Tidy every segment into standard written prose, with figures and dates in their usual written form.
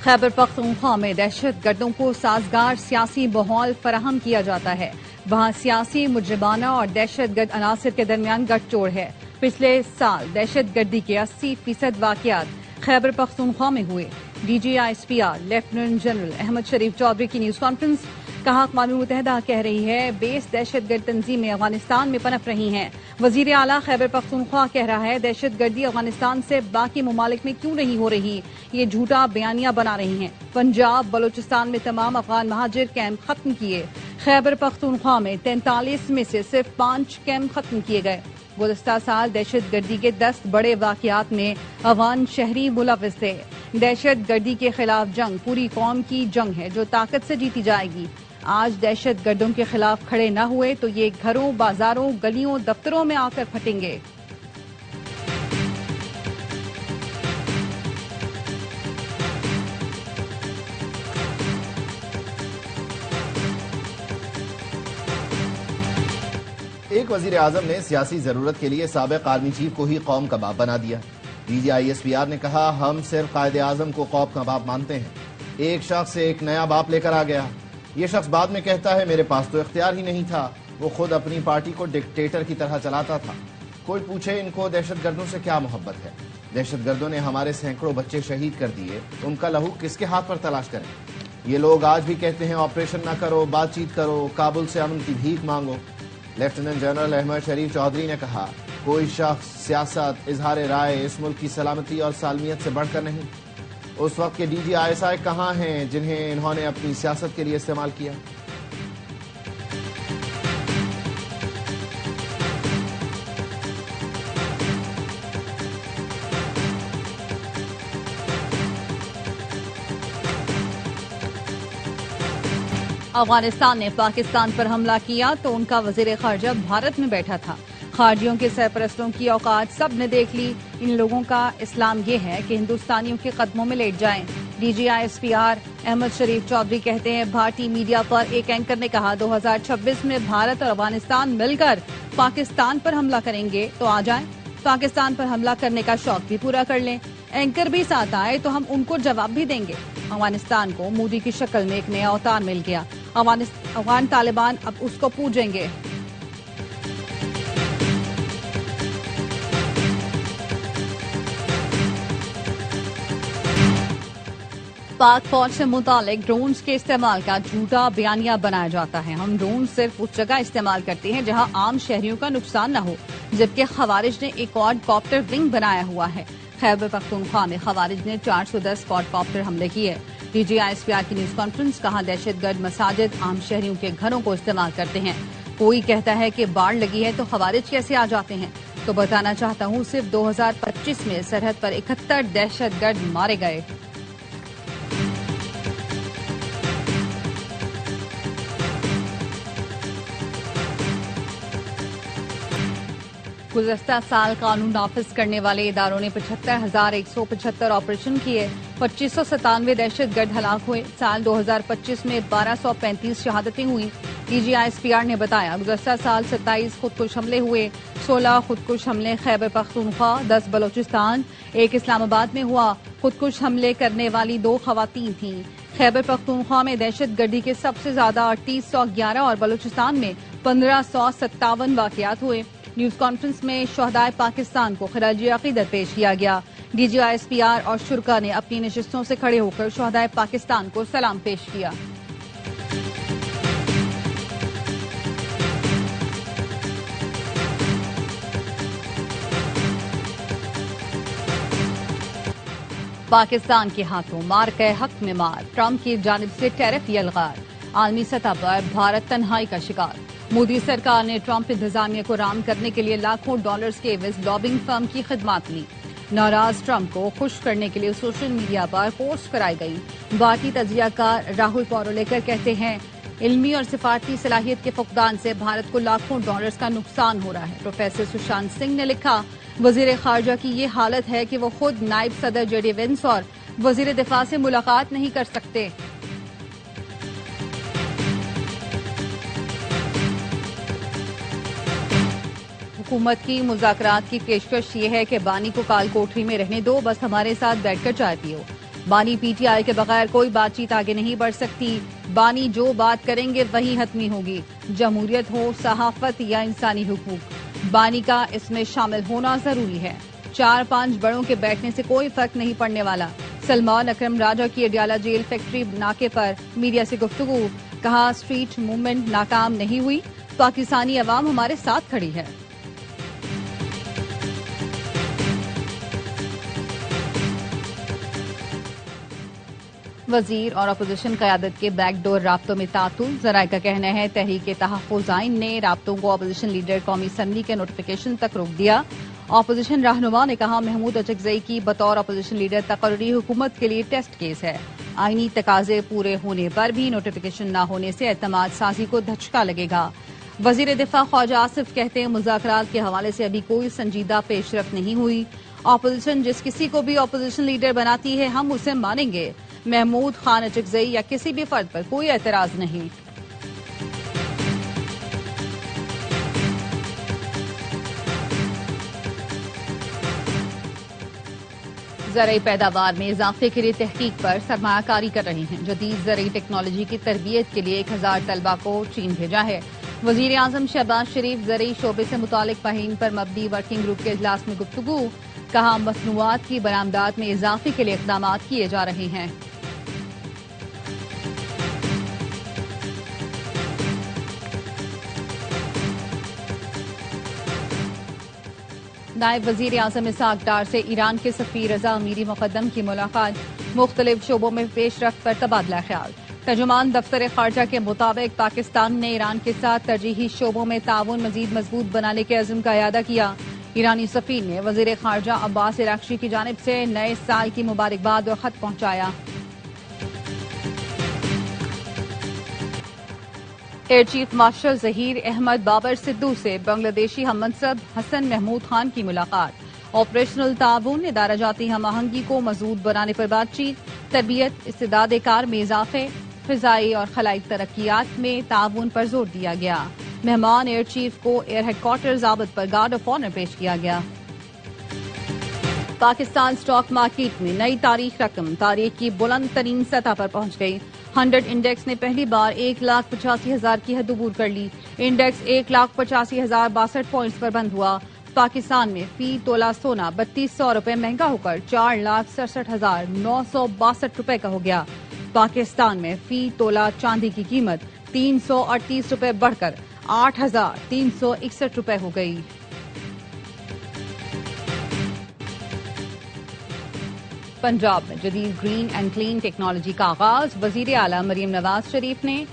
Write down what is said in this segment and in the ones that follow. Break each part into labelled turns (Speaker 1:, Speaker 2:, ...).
Speaker 1: خیبر پختونخوا میں دہشت گردوں کو سازگار سیاسی ماحول فراہم کیا جاتا ہے. وہاں سیاسی مجرمانہ اور دہشت گرد عناصر کے درمیان گٹھ جوڑ ہے. پچھلے سال دہشت گردی کے 80% واقعات خیبر پختونخوا میں ہوئے. D G I S P R lieutenant general Ahmad Sharif Chaudhry کی نیوز کانفرنس. کہا اقوام متحدہ کہہ رہی ہے بیس دہشت گرد تنظیمیں افغانستان میں پنپ رہی ہیں. وزیر اعلیٰ خیبر پختونخوا کہہ رہا ہے دہشت گردی افغانستان سے باقی ممالک میں کیوں نہیں ہو رہی, یہ جھوٹا بیانیہ بنا رہی ہیں. پنجاب بلوچستان میں تمام افغان مہاجر کیمپ ختم کیے. خیبر پختونخوا میں 43 میں سے صرف 5 کیمپ ختم کیے گئے. گزشتہ سال دہشت گردی کے 10 بڑے واقعات میں افغان شہری ملوث تھے. دہشت گردی کے خلاف جنگ پوری قوم کی جنگ ہے جو طاقت سے جیتی جائے گی. آج دہشت گردوں کے خلاف کھڑے نہ ہوئے تو یہ گھروں, بازاروں, گلیوں, دفتروں میں آ کر پھٹیں گے.
Speaker 2: ایک وزیر اعظم نے سیاسی ضرورت کے لیے سابق آرمی چیف کو ہی قوم کا باپ بنا دیا. D G I S P R نے کہا ہم صرف قائد اعظم کو قوم کا باپ مانتے ہیں. ایک شخص ایک نیا باپ لے کر آ گیا. یہ شخص بعد میں کہتا ہے میرے پاس تو اختیار ہی نہیں تھا, وہ خود اپنی پارٹی کو ڈکٹیٹر کی طرح چلاتا تھا. کوئی پوچھے ان کو دہشت گردوں سے کیا محبت ہے؟ دہشت گردوں نے ہمارے سینکڑوں بچے شہید کر دیے, ان کا لہو کس کے ہاتھ پر تلاش کریں؟ یہ لوگ آج بھی کہتے ہیں آپریشن نہ کرو, بات چیت کرو, کابل سے امن کی بھیک مانگو. لیفٹیننٹ جنرل احمد شریف چودھری نے کہا کوئی شخص سیاست, اظہار رائے اس ملک کی سلامتی اور سالمیت سے بڑھ کر نہیں. اس وقت کے D G I S I کہاں ہیں جنہیں انہوں نے اپنی سیاست کے لیے استعمال کیا؟
Speaker 1: افغانستان نے پاکستان پر حملہ کیا تو ان کا وزیر خارجہ بھارت میں بیٹھا تھا. خارجیوں کے سرپرستوں کی اوقات سب نے دیکھ لی. ان لوگوں کا اسلام یہ ہے کہ ہندوستانیوں کے قدموں میں لیٹ جائیں. D G I S P R Ahmad Sharif Chaudhry کہتے ہیں بھارتی میڈیا پر ایک اینکر نے کہا 2026 میں بھارت اور افغانستان مل کر پاکستان پر حملہ کریں گے تو آ جائیں, پاکستان پر حملہ کرنے کا شوق بھی پورا کر لیں. اینکر بھی ساتھ آئے تو ہم ان کو جواب بھی دیں گے. افغانستان کو مودی کی شکل میں ایک نیا اوتار مل گیا. افغان طالبان اب اس کو پوجیں گے. پاک فوج سے متعلق ڈرونز کے استعمال کا جھوٹا بیانیہ بنایا جاتا ہے. ہم ڈرون صرف اس جگہ استعمال کرتے ہیں جہاں عام شہریوں کا نقصان نہ ہو, جبکہ خوارج نے ایک کوڈ کاپٹر ونگ بنایا ہوا ہے. خیبر پختونخوا میں خوارج نے 410 کوڈ کاپٹر حملے کیے. D G I S P R کی نیوز کانفرنس. کہا دہشت گرد مساجد عام شہریوں کے گھروں کو استعمال کرتے ہیں. کوئی کہتا ہے کہ باڑ لگی ہے تو خوارج کیسے آ جاتے ہیں, تو بتانا چاہتا ہوں صرف 2025 میں سرحد پر 71 دہشت گرد مارے گئے. گزشتہ سال قانون نافذ کرنے والے اداروں نے 75,175 آپریشن کیے. 2597 دہشت گرد ہلاک ہوئے. سال 2025 میں 1235 شہادتیں ہوئیں. D G I S P R نے بتایا گزشتہ سال 27 خودکش حملے ہوئے. 16 خودکش حملے خیبر پختونخوا, 10 بلوچستان, 1 اسلام آباد میں ہوا. خودکش حملے کرنے والی 2 خواتین تھیں. خیبر پختونخوا میں دہشت گردی کے سب سے زیادہ 3811 اور بلوچستان میں 1557 واقعات ہوئے. نیوز کانفرنس میں شہدائے پاکستان کو خراج عقیدت پیش کیا گیا. D G I S P R اور شرکا نے اپنی نشستوں سے کھڑے ہو کر شہدائے پاکستان کو سلام پیش کیا. پاکستان کے ہاتھوں مارکہ حق میں مار. ٹرمپ کی جانب سے ٹیرف یلغار. عالمی سطح پر بھارت تنہائی کا شکار. مودی سرکار نے ٹرمپ انتظامیہ کو رام کرنے کے لیے لاکھوں ڈالرز کے عوض لابنگ فرم کی خدمات لی. ناراض ٹرمپ کو خوش کرنے کے لیے سوشل میڈیا پر پوسٹ کرائی گئی. بھارتی تجزیہ کار راہل پورولیکر کہتے ہیں علمی اور سفارتی صلاحیت کے فقدان سے بھارت کو لاکھوں ڈالرز کا نقصان ہو رہا ہے. پروفیسر سشانت سنگھ نے لکھا وزیر خارجہ کی یہ حالت ہے کہ وہ خود نائب صدر جے ڈی وینس اور وزیر دفاع سے ملاقات نہیں کر سکتے. حکومت کی مذاکرات کی پیشکش یہ ہے کہ بانی کو کال کوٹری میں رہنے دو, بس ہمارے ساتھ بیٹھ کر چائے پیو. بانی پی ٹی آئی کے بغیر کوئی بات چیت آگے نہیں بڑھ سکتی. بانی جو بات کریں گے وہی حتمی ہوگی. جمہوریت ہو، صحافت یا انسانی حقوق، بانی کا اس میں شامل ہونا ضروری ہے. 4-5 بڑوں کے بیٹھنے سے کوئی فرق نہیں پڑنے والا. سلمان اکرم راجہ کی اڈیالہ جیل فیکٹری ناکے پر میڈیا سے گفتگو. کہا اسٹریٹ موومنٹ ناکام نہیں ہوئی، پاکستانی عوام ہمارے ساتھ کھڑی ہے. وزیر اور اپوزیشن قیادت کے بیک ڈور رابطوں میں تعطل. ذرائع کا کہنا ہے تحریک تحفظ نے رابطوں کو اپوزیشن لیڈر قومی اسمبلی کے نوٹیفیکیشن تک روک دیا. اپوزیشن رہنما نے کہا محمود اچکزئی کی بطور اپوزیشن لیڈر تقرری حکومت کے لیے ٹیسٹ کیس ہے. آئینی تقاضے پورے ہونے پر بھی نوٹیفیکیشن نہ ہونے سے اعتماد سازی کو دھچکا لگے گا. وزیر دفاع خواجہ آصف کہتے ہیں مذاکرات کے حوالے سے ابھی کوئی سنجیدہ پیش رفت نہیں ہوئی. اپوزیشن جس کسی کو بھی اپوزیشن لیڈر بناتی ہے ہم اسے مانیں گے. محمود خان اچکزئی یا کسی بھی فرد پر کوئی اعتراض نہیں. زرعی پیداوار میں اضافے کے لیے تحقیق پر سرمایہ کاری کر رہے ہیں. جدید زرعی ٹیکنالوجی کی تربیت کے لیے 1000 طلبہ کو چین بھیجا ہے. وزیر اعظم شہباز شریف زرعی شعبے سے متعلق مہین پر مبنی ورکنگ گروپ کے اجلاس میں گفتگو. کہا مصنوعات کی برآمدات میں اضافے کے لیے اقدامات کیے جا رہے ہیں. نائب وزیر اعظم اسحاق ڈار سے ایران کے سفیر رضا امیری مقدم کی ملاقات. مختلف شعبوں میں پیش رفت پر تبادلہ خیال. ترجمان دفتر خارجہ کے مطابق پاکستان نے ایران کے ساتھ ترجیحی شعبوں میں تعاون مزید مضبوط بنانے کے عزم کا اعادہ کیا. ایرانی سفیر نے وزیر خارجہ عباس عراقچی کی جانب سے نئے سال کی مبارکباد اور خط پہنچایا. Air chief marshal Zaheer Ahmed Babar Sidhu سے بنگلہ دیشی ہم منصب حسن محمود خان کی ملاقات. آپریشنل تعاون، ادارہ جاتی ہم آہنگی کو مضبوط بنانے پر بات چیت. تربیت، استعداد کار میں اضافے، فضائی اور خلائی ترقیات میں تعاون پر زور دیا گیا. مہمان ایئر چیف کو ایئر ہیڈ کوارٹر ضابط پر گارڈ آف آنر پیش کیا گیا. پاکستان اسٹاک مارکیٹ میں نئی تاریخ رقم تاریخ کی بلند ترین سطح پر پہنچ گئی. 100 انڈیکس نے پہلی بار 1,85,000 کی حد عبور کر لی. انڈیکس 1,85,062 پوائنٹس پر بند ہوا. پاکستان میں فی تولہ سونا 3200 روپے مہنگا ہو کر 4,67,962 روپے کا ہو گیا. پاکستان میں فی تولہ چاندی کی قیمت 338 روپے بڑھ کر 8,361 روپے ہو گئی. پنجاب میں جدید گرین اینڈ کلین ٹیکنالوجی کا آغاز. وزیر اعلیٰ مریم نواز شریف نے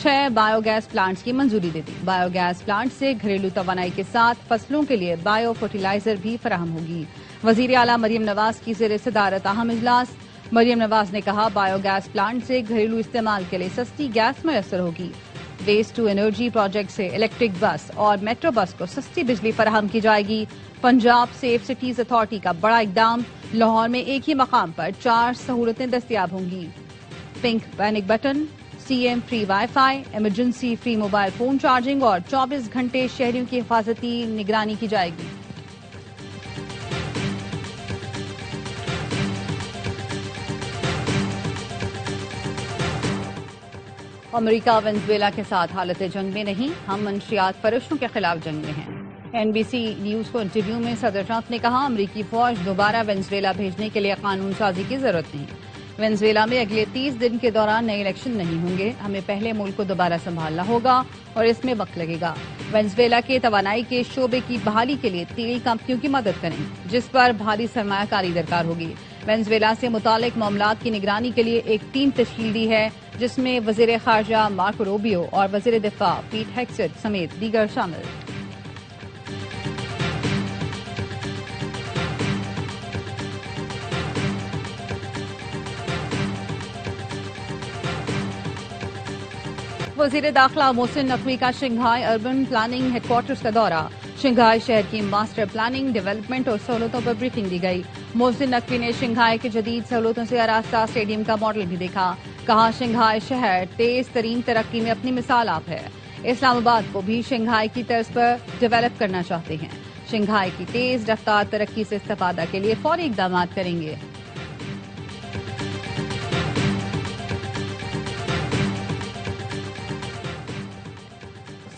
Speaker 1: 6 بایو گیس پلانٹس کی منظوری دے دی. بایو گیس پلانٹ سے گھریلو توانائی کے ساتھ فصلوں کے لیے بایو فرٹیلائزر بھی فراہم ہوگی. وزیر اعلیٰ مریم نواز کی زیر صدارت اہم اجلاس. مریم نواز نے کہا بایو گیس پلانٹ سے گھریلو استعمال کے لیے سستی گیس میسر ہوگی. ویسٹ ٹو انرجی پروجیکٹ سے الیکٹرک بس اور میٹرو بس کو سستی بجلی فراہم کی جائے گی. پنجاب سیف سٹیز اتھارٹی کا بڑا اقدام. لاہور میں ایک ہی مقام پر 4 سہولتیں دستیاب ہوں گی. Pink panic button, C M free wifi, emergency free mobile phone charging اور 24 گھنٹے شہریوں کی حفاظتی نگرانی کی جائے گی. امریکہ وینزویلا کے ساتھ حالت جنگ میں نہیں، ہم منشیات فروشوں کے خلاف جنگ میں ہیں. این بی سی نیوز کو انٹرویو میں صدر ٹرمپ نے کہا امریکی فوج دوبارہ وینزویلا بھیجنے کے لیے قانون سازی کی ضرورت نہیں. وینزویلا میں اگلے 30 دن کے دوران نئے الیکشن نہیں ہوں گے. ہمیں پہلے ملک کو دوبارہ سنبھالنا ہوگا اور اس میں وقت لگے گا. وینزویلا کے توانائی کے شعبے کی بحالی کے لیے تیل کمپنیوں کی مدد کریں جس پر بھاری سرمایہ کاری درکار ہوگی. وینزویلا سے متعلق معاملات کی نگرانی کے لیے ایک ٹیم تشکیل دی ہے جس میں وزیر خارجہ مارکو روبیو اور وزیر دفاع پیٹ ہیگسٹ سمیت دیگر شامل. وزیر داخلہ محسن نقوی کا Shanghai urban planning headquarters کا دورہ. شنگھائی شہر کی ماسٹر پلاننگ، ڈیولپمنٹ اور سہولتوں پر بریفنگ دی گئی. محسن نقوی نے شنگھائی کے جدید سہولتوں سے آراستہ اسٹیڈیم کا ماڈل بھی دیکھا. کہا شنگھائی شہر تیز ترین ترقی میں اپنی مثال آپ ہے. اسلام آباد کو بھی شنگھائی کی طرز پر ڈیولپ کرنا چاہتے ہیں. شنگھائی کی تیز رفتار ترقی سے استفادہ کے لیے فوری اقدامات کریں گے.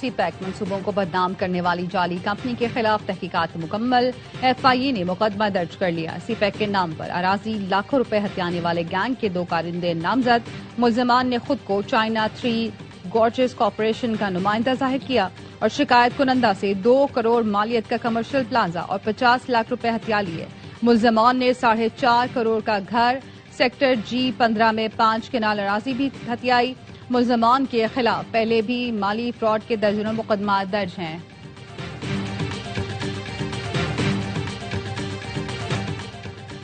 Speaker 1: سی پیک منصوبوں کو بدنام کرنے والی جعلی کمپنی کے خلاف تحقیقات مکمل، FIA نے مقدمہ درج کر لیا۔ سی پیک کے نام پر اراضی لاکھوں روپے ہتھیانے والے گینگ کے 2 کارندے نامزد، ملزمان نے خود کو چائنا 3 گورجز کارپوریشن کا نمائندہ ظاہر کیا اور شکایت کنندہ سے 2 کروڑ مالیت کا کمرشل پلازا اور 50 لاکھ روپے ہتھیا لیے۔ ملزمان نے 4.5 کروڑ کا گھر سیکٹر G15 میں 5 کنال اراضی بھی ہتھیائی۔ ملزمان کے خلاف پہلے بھی مالی فراڈ کے درجنوں مقدمات درج ہیں۔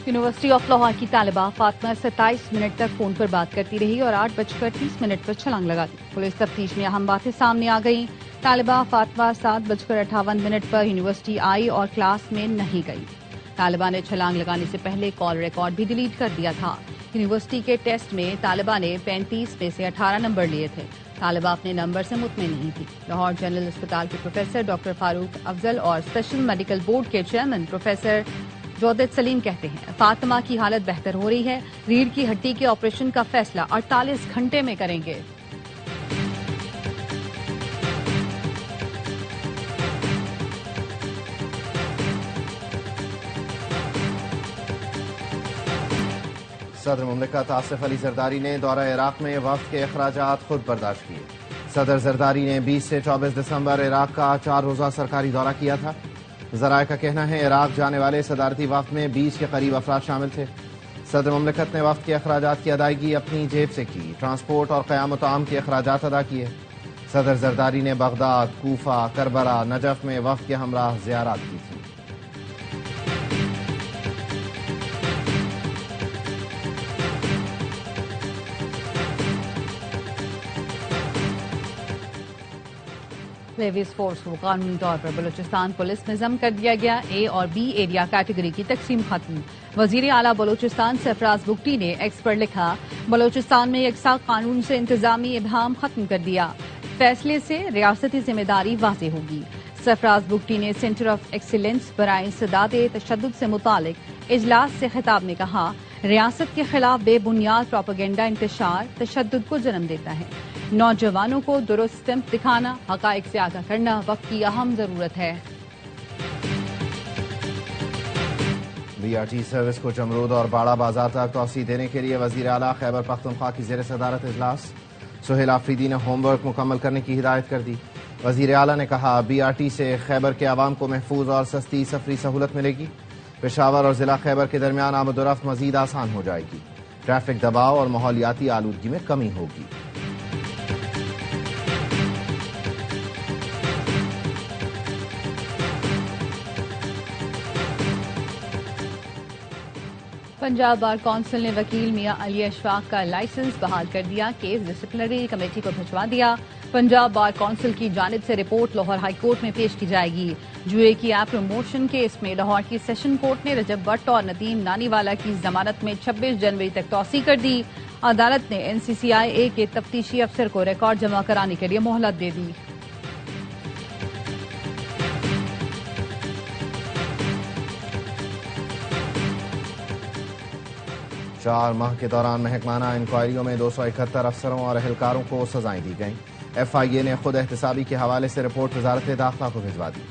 Speaker 1: یونیورسٹی آف لاہور کی طالبہ فاطمہ 27 منٹ تک فون پر بات کرتی رہی اور 8:30 پر چھلانگ لگا دی۔ پولیس تفتیش میں اہم باتیں سامنے آ گئیں۔ طالبہ فاطمہ 7:58 پر یونیورسٹی آئی اور کلاس میں نہیں گئی۔ طالبہ نے چھلانگ لگانے سے پہلے کال ریکارڈ بھی ڈیلیٹ کر دیا تھا۔ یونیورسٹی کے ٹیسٹ میں طالبہ نے 35 میں سے 18 نمبر لیے تھے۔ طالبہ اپنے نمبر سے مطمئن نہیں تھی۔ لاہور جنرل اسپتال کے پروفیسر ڈاکٹر فاروق افضل اور اسپیشل میڈیکل بورڈ کے چیئرمین پروفیسر جودت سلیم کہتے ہیں فاطمہ کی حالت بہتر ہو رہی ہے، ریڑھ کی ہڈی کے آپریشن کا فیصلہ 48 گھنٹے میں کریں گے۔
Speaker 2: صدر مملکت آصف علی زرداری نے دورہ عراق میں وفد کے اخراجات خود برداشت کیے۔ صدر زرداری نے 20 سے 24 دسمبر عراق کا 4 روزہ سرکاری دورہ کیا تھا۔ ذرائع کا کہنا ہے عراق جانے والے صدارتی وفد میں 20 کے قریب افراد شامل تھے۔ صدر مملکت نے وفد کے اخراجات کی ادائیگی اپنی جیب سے کی، ٹرانسپورٹ اور قیام و طعام کے اخراجات ادا کیے۔ صدر زرداری نے بغداد، کوفہ، کربلا، نجف میں وفد کے ہمراہ زیارات کی تھی۔
Speaker 1: لیویز فورس کو قانونی طور پر بلوچستان پولیس میں ضم کر دیا گیا۔ اے اور بی ایریا کیٹیگری کی تقسیم ختم۔ وزیر اعلیٰ بلوچستان سرفراز بگٹی نے ایکس پر لکھا، بلوچستان میں یکساں قانون سے انتظامی ابہام ختم کر دیا، فیصلے سے ریاستی ذمہ داری واضح ہوگی۔ سرفراز بگٹی نے سینٹر آف ایکسیلنس برائے انسداد تشدد سے متعلق اجلاس سے خطاب میں کہا، ریاست کے خلاف بے بنیاد پروپیگنڈا انتشار تشدد کو جنم دیتا ہے۔ نوجوانوں کو درست سمت دکھانا، حقائق سے آگاہ کرنا وقت کی اہم ضرورت ہے۔
Speaker 2: BRT سروس کو جمرود اور باڑہ بازار تک توسیع دینے کے لیے وزیر اعلیٰ خیبر پختونخوا کی زیر صدارت اجلاس۔ سہیل آفریدی نے ہوم ورک مکمل کرنے کی ہدایت کر دی۔ وزیر اعلیٰ نے کہا، BRT سے خیبر کے عوام کو محفوظ اور سستی سفری سہولت ملے گی۔ پشاور اور ضلع خیبر کے درمیان آمد و رفت مزید آسان ہو جائے گی۔ ٹریفک دباؤ اور ماحولیاتی آلودگی میں کمی ہوگی۔
Speaker 1: پنجاب بار کونسل نے وکیل میاں علی اشفاق کا لائسنس بحال کر دیا، کیس ڈسپلنری کمیٹی کو بھجوا دیا۔ پنجاب بار کونسل کی جانب سے رپورٹ لاہور ہائی کورٹ میں پیش کی جائے گی۔ جوئے کی ایپ پروموشن کیس میں لاہور کی سیشن کورٹ نے رجب بٹ اور ندیم نانی والا کی ضمانت میں 26 جنوری تک توسیع کر دی۔ عدالت نے NCCIA کے تفتیشی افسر کو ریکارڈ جمع کرانے کے لیے مہلت دے دی۔
Speaker 2: 4 ماہ کے دوران محکمانہ انکوائریوں میں 271 افسروں اور اہلکاروں کو سزائیں دی گئیں۔ FIA نے خود احتسابی کے حوالے سے رپورٹ وزارت داخلہ کو بھجوا دی۔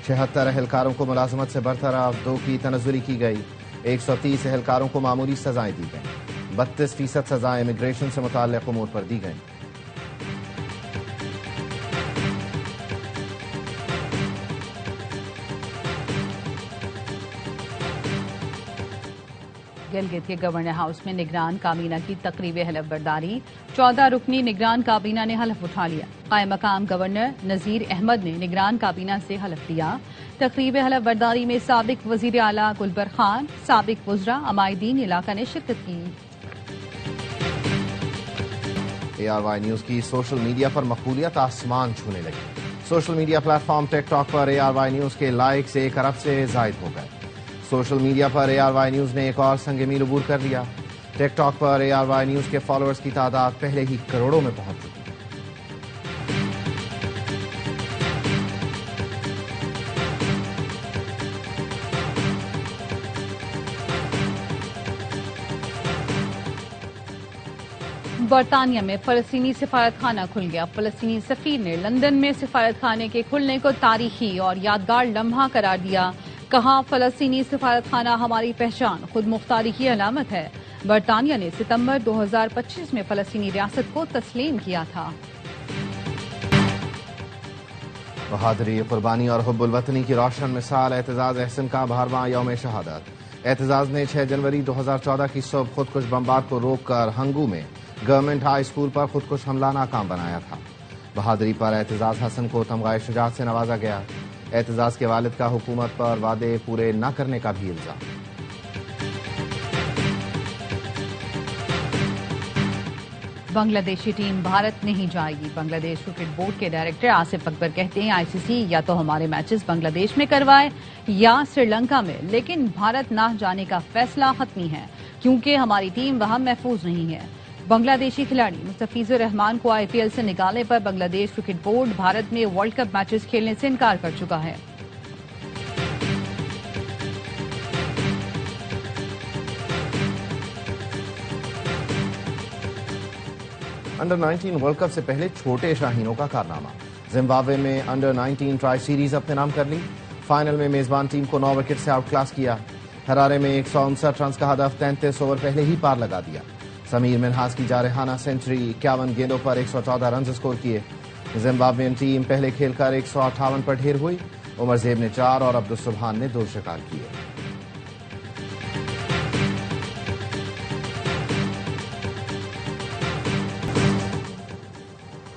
Speaker 2: 76 اہلکاروں کو ملازمت سے برطرف، 2 کی تنزلی کی گئی۔ 130 اہلکاروں کو معمولی سزائیں دی گئیں۔ 32% سزائیں امیگریشن سے متعلق امور پر دی گئیں۔
Speaker 1: گلگت کے گورنر ہاؤس میں نگران کابینہ کی تقریب حلف برداری، 14 رکنی نگران کابینہ نے حلف اٹھا لیا۔ قائم مقام گورنر نذیر احمد نے نگران کابینہ سے حلف لیا۔ تقریب حلف برداری میں سابق وزیر اعلیٰ گلبر خان، سابق وزراء، عمائدین علاقہ نے شرکت کی۔
Speaker 2: ARY نیوز کی سوشل میڈیا پر مقبولیت آسمان چھونے لگی۔ سوشل میڈیا پلیٹ فارم ٹک ٹاک پر ARY نیوز کے لائکس 1 ارب سے زائد ہو گئے۔ سوشل میڈیا پر ARY نیوز نے ایک اور سنگ میل عبور کر لیا۔ ٹک ٹاک پر ARY نیوز کے فالوورز کی تعداد پہلے ہی کروڑوں میں پہنچ چکی ہے۔
Speaker 1: برطانیہ میں فلسطینی سفارت خانہ کھل گیا۔ فلسطینی سفیر نے لندن میں سفارت خانے کے کھلنے کو تاریخی اور یادگار لمحہ قرار دیا۔ کہا، فلسطینی سفارت خانہ ہماری پہچان، خود مختاری کی علامت ہے۔ برطانیہ نے ستمبر 2025 میں فلسطینی ریاست کو تسلیم کیا تھا۔
Speaker 2: بہادری، قربانی اور حب الوطنی کی روشن مثال اعتزاز احسن کا 12واں یوم شہادت۔ اعتزاز نے 6 جنوری 2014 کی صبح خودکش بمبار کو روک کر ہنگو میں گورنمنٹ ہائی اسکول پر خودکش حملہ ناکام بنایا تھا۔ بہادری پر اعتزاز حسن کو تمغہ شجاعت سے نوازا گیا۔ اعتزاز کے والد کا حکومت پر وعدے پورے نہ کرنے کا بھی الزام۔
Speaker 1: بنگلہ دیشی ٹیم بھارت نہیں جائے گی۔ بنگلہ دیش کرکٹ بورڈ کے ڈائریکٹر آصف اکبر کہتے ہیں، آئی سی سی یا تو ہمارے میچز بنگلہ دیش میں کروائے یا سری لنکا میں، لیکن بھارت نہ جانے کا فیصلہ حتمی ہے کیونکہ ہماری ٹیم وہاں محفوظ نہیں ہے۔ بنگلہ دیشی کھلاڑی مستفیض الرحمان کو آئی پی ایل سے نکالنے پر بنگلہ دیش کرکٹ بورڈ بھارت میں ورلڈ کپ میچز کھیلنے سے انکار کر چکا ہے۔
Speaker 2: انڈر 19 ورلڈ کپ سے پہلے چھوٹے شاہینوں کا کارنامہ۔ زمبابوے میں انڈر 19 ٹرائی سیریز اپنے نام کر لی۔ فائنل میں میزبان ٹیم کو 9 وکٹ سے آؤٹ کلاس کیا۔ ہرارے میں 159 رنز کا ہدف 33 اوور پہلے ہی پار لگا دیا۔ سمیر منہاس کی جارحانہ سنچری، 51 گیندوں پر 114 رنز اسکور کیے۔ زمبابوین ٹیم پہلے کھیل کر 158 پر ڈھیر ہوئی۔ عمر زیب نے 4 اور عبدالسبحان نے 2 شکار کیے۔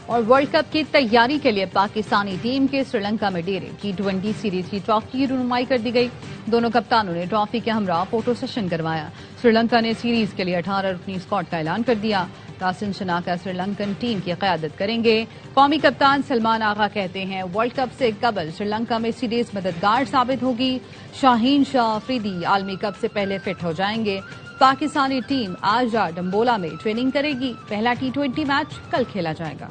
Speaker 1: اور ورلڈ کپ کی تیاری کے لیے پاکستانی ٹیم کے سری لنکا میں ڈیرے۔ T20 سیریز کی ٹرافی کی رونمائی کر دی گئی۔ دونوں کپتانوں نے ٹرافی کے ہمراہ فوٹو سیشن کروایا۔ سری لنکا نے سیریز کے لیے 18 رکنی اسکواڈ کا اعلان کر دیا۔ تاسن شناکا سری لنکن ٹیم کی قیادت کریں گے۔ قومی کپتان سلمان آغا کہتے ہیں، ورلڈ کپ سے قبل سری لنکا میں سیریز مددگار ثابت ہوگی۔ شاہین شاہ افریدی عالمی کپ سے پہلے فٹ ہو جائیں گے۔ پاکستانی ٹیم آج رات ڈمبولا میں ٹریننگ کرے گی۔ پہلا T20 میچ کل کھیلا جائے گا۔